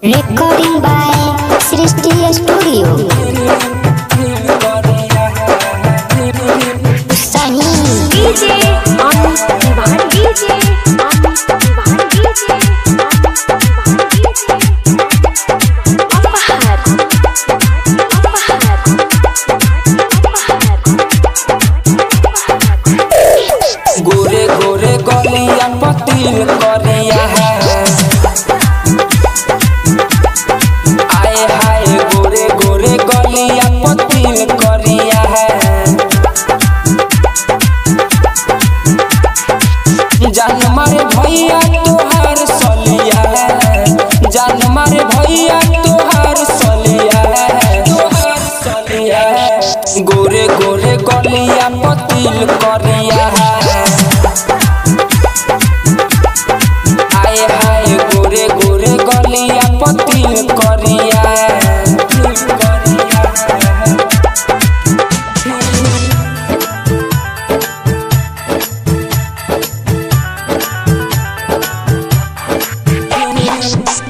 Recording by Srishti Studio. DJ on Divan गोरे गोरे गलिया पतिल करिया है। आए हाय गोरे गोरे गलिया पतिल करिया है। जान मारे भैया तोहार सलिया है। जान मारे भैया तोहार सलिया है। तोहार सलिया है। गोरे गोरे गलिया पतिल करिया है। गोरे गोरे गलिया पतिल करिया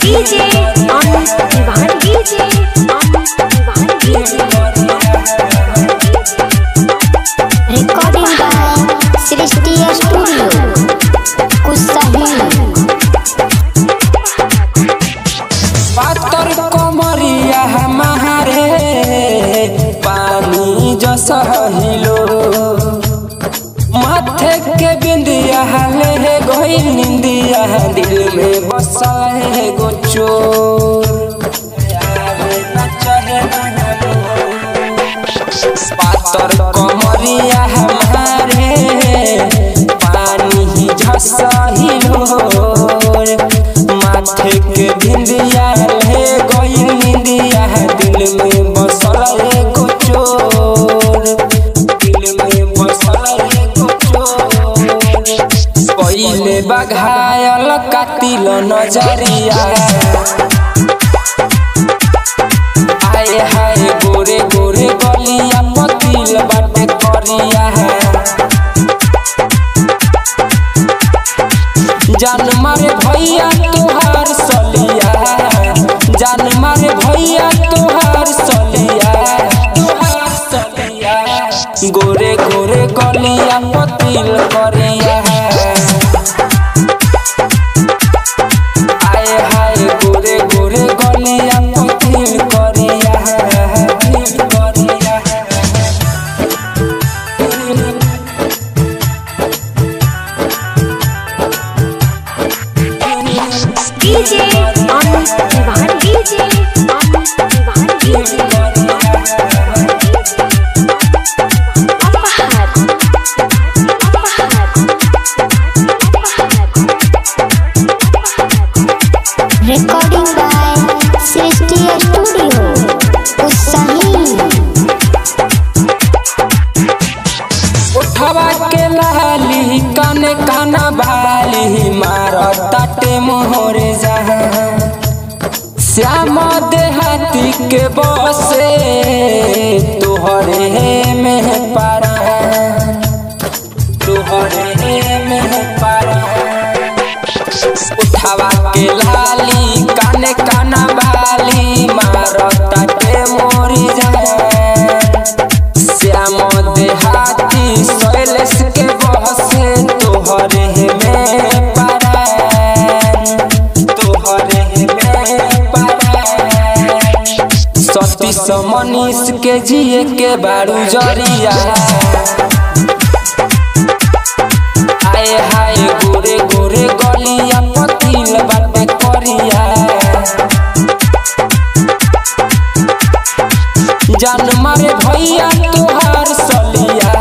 DJ on Divan Recording by Srishti Studio. पातर कमरिया हमारे पानी जैसा हिलो माथे के बिंदिया ले गई निंदिया दिल में बसा है गो चोर। पातर कमरिया हमारे पानी जैसा हिलो माथे के बिंदिया ले गई निंदिया दिल में बसल एगो चोर। दिल में बसल एगो चोर। पहिले बघायल कातिल नजरिया। आए हाय गोरे गोरे गलिया पतिल बाटे करिया है। जान मारे भैया तोहार सलिया। जान मारे भैया तोहार सलिया। तोहार सलिया। गोरे गोरे गलिया पतिल करिया है। आए हाय गोरे गोरे गलिया पतिल करिया है। करिया है। DJ on Divan Recording by Srishti Studio. उठवा के लाली काने काना बाली मारताटे मोहरे जहाँ श्याम देहाती के बसे तोहरे में पारा। तोहरे में पारा। उठवा के लाली काने काना बाली मारताटे मोरी जहाँ श्याम देहाती शैलेश के बसे तोहरे में पारा। तोहरे में पारा। सती समनीस के जिए के बारू जरिया। आए हाय गोरे गोरे गलिया पतिल बाटे करिया। जान मारे भैया तोहार सलिया।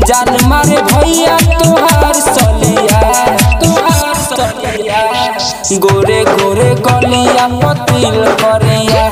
जान मारे भैया तोहार सलिया। तोहार सलिया। गोरे गोरे गलिया पतिल करिया।